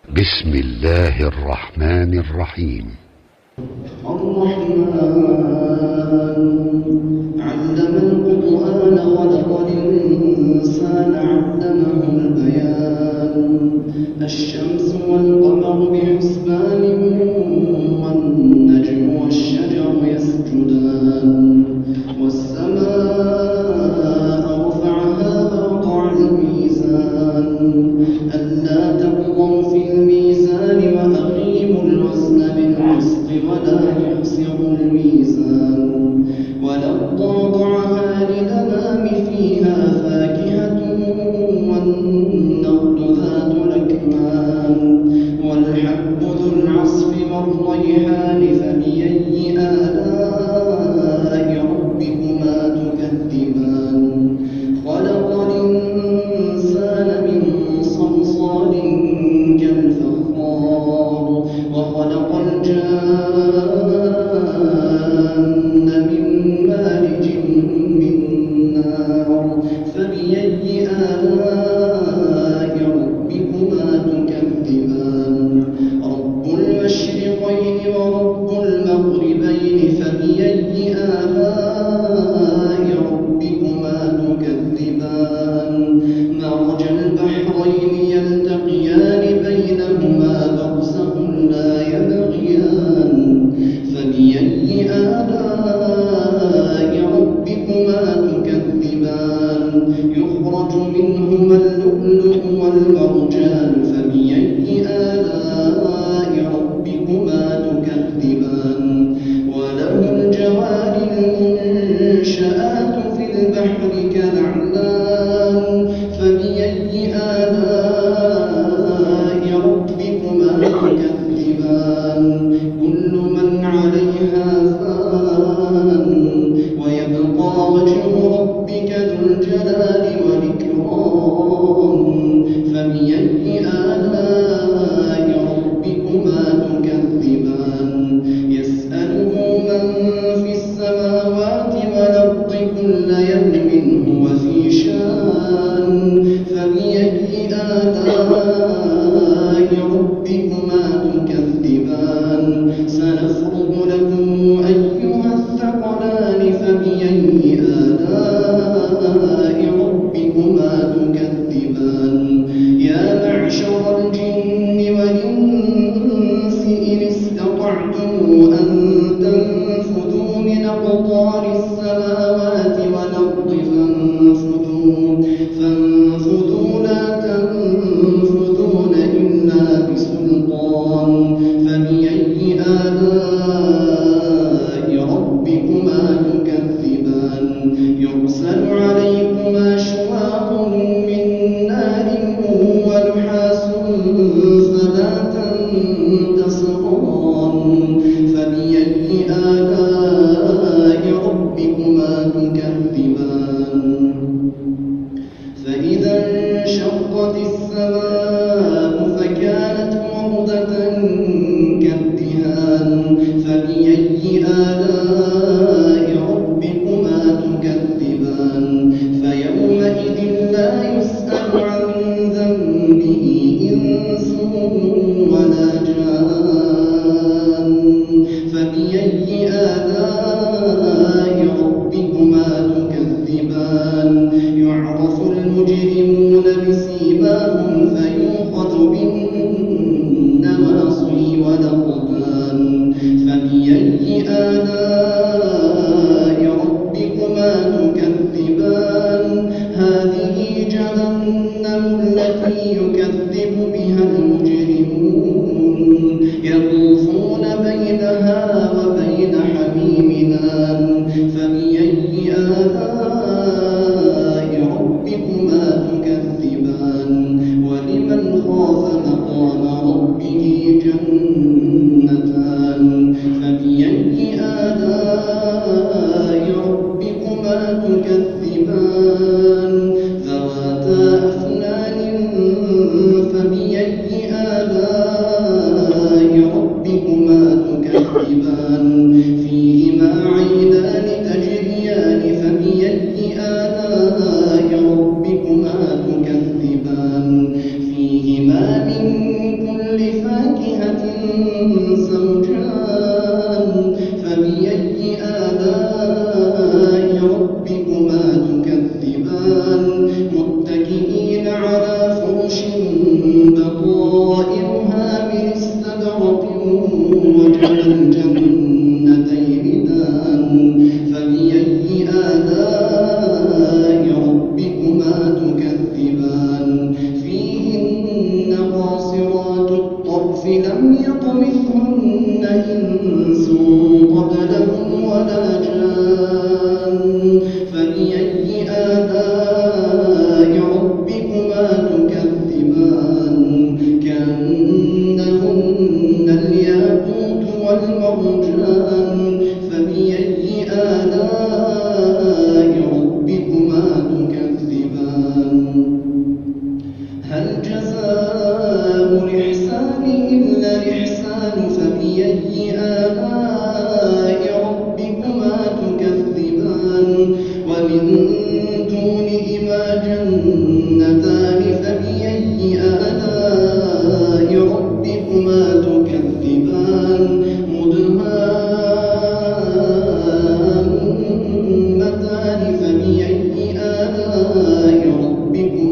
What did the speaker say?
بسم الله الرحمن الرحيم. الرحمن علم القرآن خلق الإنسان علمه البيان الشمس والقمر بحسبان والنجم والشجر يسجدان والسماء رفعها ووضع الميزان ألا تطغوا في الميزان وأقيموا الوزن بالقسط ولا يخسر الميزان والأرض وضعها للأنام فيها فاكهة والنخل ذات الأكمام والحب ذو العصف والريحان فبأي آلاء ربكما تكذبان خلق الإنسان من صلصال كالفخار وخلق الجان من مارج من نار فبأي آلاء ربكما تكذبان رب المشرقين ورب المغربين فبأي آلاء ربكما تكذبان مرج البحرين يلتقيان بينهما برزخ لا يبغيان فبأي آلاء ربكما تكذبان يخرج منهما اللؤلؤ والمرجان فبأي آلاء ربكما تكذبان وله الجوار المنشآت في البحر كالأعلام فبأي آلاء ربكما تكذبان كل من عليها فان ويبقى وجه ربك ذو الجلال والإكرام فبأي آلاء ربكما تكذبان يسأله من في السماوات والأرض كل يوم هو في شان فبأي آلاء ربكما تكذبان سنفرغ لكم أيها الثقلان فبأي آلاء ربكما تكذبان يا معشر الجن والإنس إن استطعتم أن تنفذوا من أقطار السماوات والأرض فانفذوا لا تنفذون إلا بسلطان فبأي آلاء ربكما تكذبان يرسل عليكما شواظ من نار ونحاس فلا تنتصران فبأي آلاء ربكما تكذبان فإذا انشقت السماء فكانت وردة كالدهان فبأي آلاء ربكما تكذبان فيومئذ لا يسأل عن ذنبه إنس ولا جان فبأي آلاء ربكما تكذبان يعرف المجرمون بسيماهم فيؤخذ بالنواصي والأقدام فبأي آلاء ربكما تكذبان هذه جهنم التي يكذب بها المجرمون يطوفون بينها وبين حميم آن فبأي آلاء ربكما تكذبان ولمن خاف مقام ربه جنتان فبأي آلاء ربكما تكذبان ذواتا أفنان فبأي آلاء ربكما تكذبان فيهما عينان تجريان فبأي آلاء ربكما تكذبان فيهما من كل آلاء ربكما